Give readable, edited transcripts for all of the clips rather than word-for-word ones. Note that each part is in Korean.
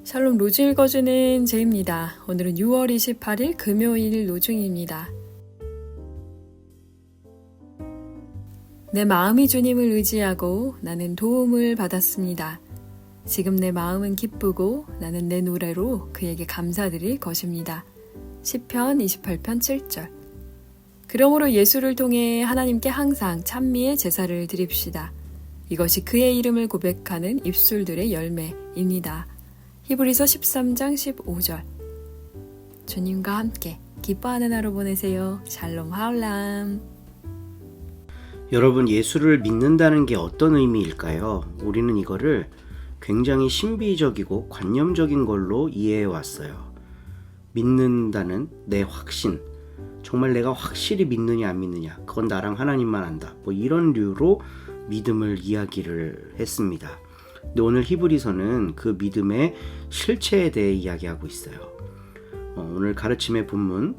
샬롬 로즈 읽어주는 제입니다. 오늘은 6월 28일 금요일 로중입니다. 내 마음이 주님을 의지하고 나는 도움을 받았습니다. 지금 내 마음은 기쁘고 나는 내 노래로 그에게 감사드릴 것입니다. 시편 28편 7절. 그러므로 예수를 통해 하나님께 항상 찬미의 제사를 드립시다. 이것이 그의 이름을 고백하는 입술들의 열매입니다. 히브리서 13장 15절. 주님과 함께 기뻐하는 하루 보내세요. 샬롬 하울람. 여러분, 예수를 믿는다는 게 어떤 의미일까요? 우리는 이거를 굉장히 신비적이고 관념적인 걸로 이해해 왔어요. 믿는다는 내 확신, 정말 내가 확실히 믿느냐 안 믿느냐, 그건 나랑 하나님만 안다, 이런 류로 믿음을 이야기를 했습니다. 근데 오늘 히브리서는 그 믿음의 실체에 대해 이야기하고 있어요. 오늘 가르침의 본문,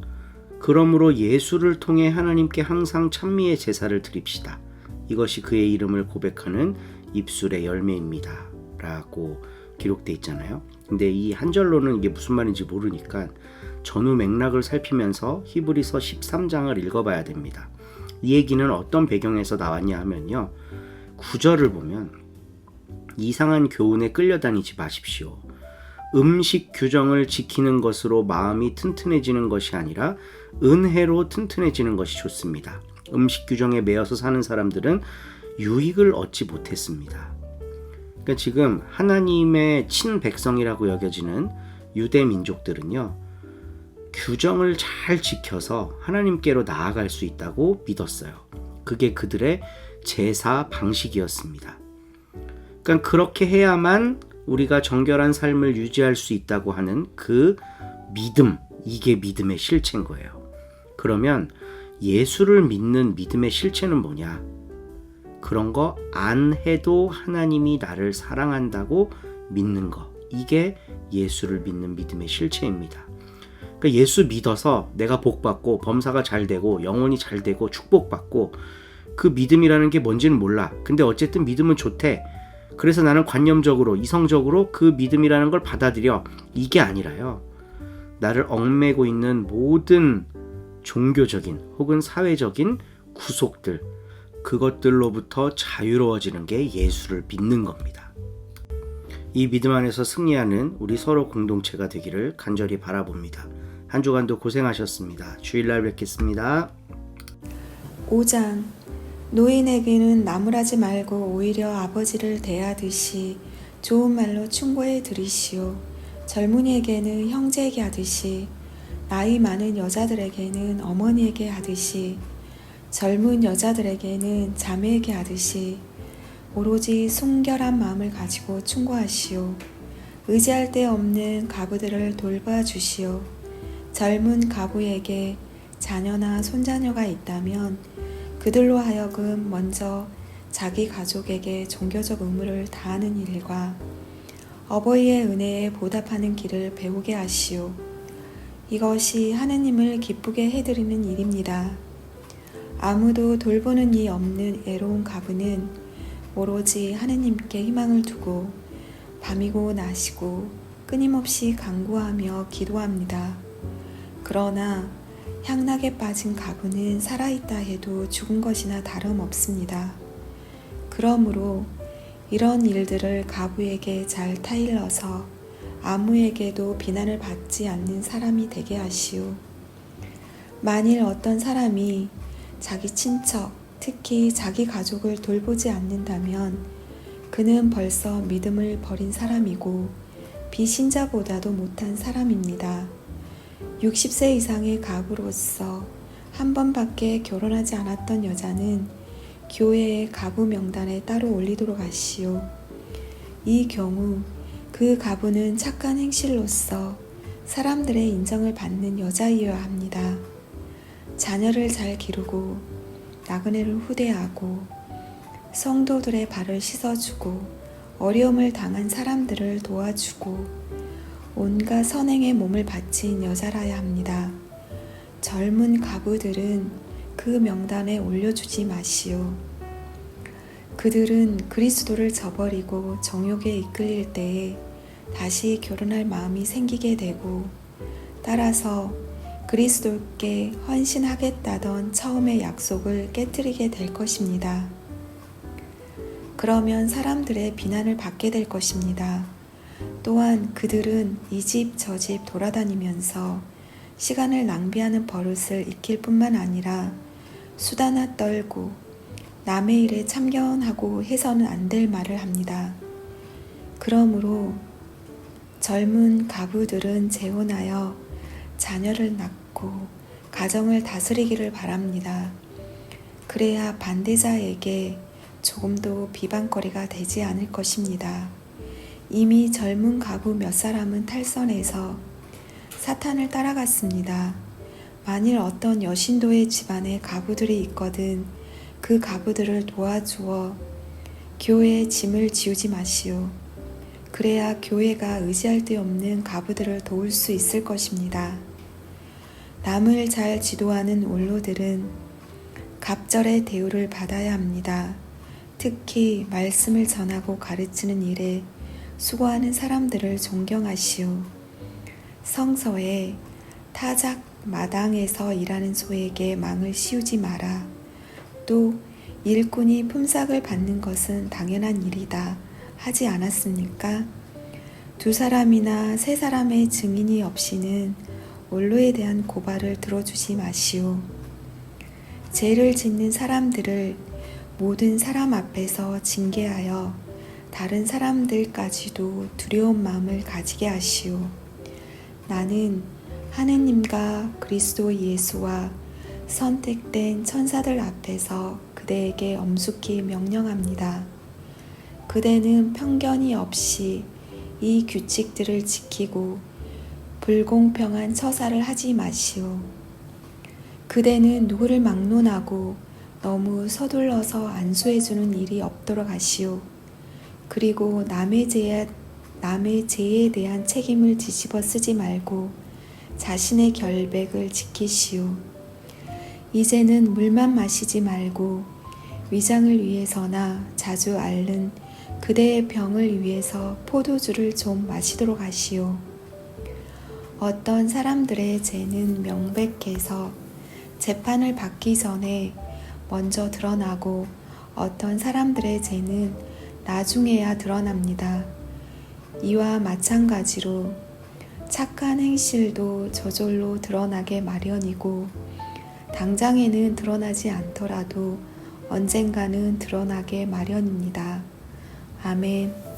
그러므로 예수를 통해 하나님께 항상 찬미의 제사를 드립시다. 이것이 그의 이름을 고백하는 입술의 열매입니다. 라고 기록되어 있잖아요. 근데 이 한 절로는 이게 무슨 말인지 모르니까 전후 맥락을 살피면서 히브리서 13장을 읽어봐야 됩니다. 이 얘기는 어떤 배경에서 나왔냐 하면요, 9절을 보면 이상한 교훈에 끌려다니지 마십시오. 음식 규정을 지키는 것으로 마음이 튼튼해지는 것이 아니라 은혜로 튼튼해지는 것이 좋습니다. 음식 규정에 매여서 사는 사람들은 유익을 얻지 못했습니다. 그러니까 지금 하나님의 친백성이라고 여겨지는 유대 민족들은요, 규정을 잘 지켜서 하나님께로 나아갈 수 있다고 믿었어요. 그게 그들의 제사 방식이었습니다. 그러니까 그렇게 해야만 우리가 정결한 삶을 유지할 수 있다고 하는 그 믿음, 이게 믿음의 실체인 거예요. 그러면 예수를 믿는 믿음의 실체는 뭐냐? 그런 거 안 해도 하나님이 나를 사랑한다고 믿는 거, 이게 예수를 믿는 믿음의 실체입니다. 그러니까 예수 믿어서 내가 복받고 범사가 잘 되고 영혼이 잘 되고 축복받고, 그 믿음이라는 게 뭔지는 몰라. 근데 어쨌든 믿음은 좋대. 그래서 나는 관념적으로, 이성적으로 그 믿음이라는 걸 받아들여. 이게 아니라요, 나를 얽매고 있는 모든 종교적인 혹은 사회적인 구속들, 그것들로부터 자유로워지는 게 예수를 믿는 겁니다. 이 믿음 안에서 승리하는 우리 서로 공동체가 되기를 간절히 바라봅니다. 한 주간도 고생하셨습니다. 주일날 뵙겠습니다. 5장. 노인에게는 나무라지 말고 오히려 아버지를 대하듯이 좋은 말로 충고해 드리시오. 젊은이에게는 형제에게 하듯이, 나이 많은 여자들에게는 어머니에게 하듯이, 젊은 여자들에게는 자매에게 하듯이 오로지 순결한 마음을 가지고 충고하시오. 의지할 데 없는 가부들을 돌봐주시오. 젊은 가부에게 자녀나 손자녀가 있다면 그들로 하여금 먼저 자기 가족에게 종교적 의무를 다하는 일과 어버이의 은혜에 보답하는 길을 배우게 하시오. 이것이 하느님을 기쁘게 해드리는 일입니다. 아무도 돌보는 이 없는 애로운 가부는 오로지 하느님께 희망을 두고 밤이고 낮이고 끊임없이 간구하며 기도합니다. 그러나 향락에 빠진 가부는 살아있다 해도 죽은 것이나 다름없습니다. 그러므로 이런 일들을 가부에게 잘 타일러서 아무에게도 비난을 받지 않는 사람이 되게 하시오. 만일 어떤 사람이 자기 친척, 특히 자기 가족을 돌보지 않는다면 그는 벌써 믿음을 버린 사람이고 비신자보다도 못한 사람입니다. 60세 이상의 가부로서 한 번밖에 결혼하지 않았던 여자는 교회의 가부 명단에 따로 올리도록 하시오. 이 경우 그 가부는 착한 행실로서 사람들의 인정을 받는 여자이어야 합니다. 자녀를 잘 기르고 나그네를 후대하고 성도들의 발을 씻어주고 어려움을 당한 사람들을 도와주고 온갖 선행에 몸을 바친 여자라야 합니다. 젊은 가부들은 그 명단에 올려주지 마시오. 그들은 그리스도를 저버리고 정욕에 이끌릴 때에 다시 결혼할 마음이 생기게 되고, 따라서 그리스도께 헌신하겠다던 처음의 약속을 깨뜨리게 될 것입니다. 그러면 사람들의 비난을 받게 될 것입니다. 또한 그들은 이 집 저 집 돌아다니면서 시간을 낭비하는 버릇을 익힐 뿐만 아니라 수다나 떨고 남의 일에 참견하고 해서는 안 될 말을 합니다. 그러므로 젊은 가부들은 재혼하여 자녀를 낳고 가정을 다스리기를 바랍니다. 그래야 반대자에게 조금도 비방거리가 되지 않을 것입니다. 이미 젊은 가부 몇 사람은 탈선해서 사탄을 따라갔습니다. 만일 어떤 여신도의 집안에 가부들이 있거든 그 가부들을 도와주어 교회의 짐을 지우지 마시오. 그래야 교회가 의지할 데 없는 가부들을 도울 수 있을 것입니다. 남을 잘 지도하는 원로들은 갑절의 대우를 받아야 합니다. 특히 말씀을 전하고 가르치는 일에 수고하는 사람들을 존경하시오. 성서에 타작 마당에서 일하는 소에게 망을 씌우지 마라. 또 일꾼이 품삯을 받는 것은 당연한 일이다 하지 않았습니까? 2사람이나 3사람의 증인이 없이는 원로에 대한 고발을 들어주지 마시오. 죄를 짓는 사람들을 모든 사람 앞에서 징계하여 다른 사람들까지도 두려운 마음을 가지게 하시오. 나는 하느님과 그리스도 예수와 선택된 천사들 앞에서 그대에게 엄숙히 명령합니다. 그대는 편견이 없이 이 규칙들을 지키고 불공평한 처사를 하지 마시오. 그대는 누구를 막론하고 너무 서둘러서 안수해주는 일이 없도록 하시오. 그리고 남의 죄에 대한 책임을 뒤집어 쓰지 말고 자신의 결백을 지키시오. 이제는 물만 마시지 말고 위장을 위해서나 자주 앓는 그대의 병을 위해서 포도주를 좀 마시도록 하시오. 어떤 사람들의 죄는 명백해서 재판을 받기 전에 먼저 드러나고 어떤 사람들의 죄는 나중에야 드러납니다. 이와 마찬가지로 착한 행실도 저절로 드러나게 마련이고 당장에는 드러나지 않더라도 언젠가는 드러나게 마련입니다. 아멘.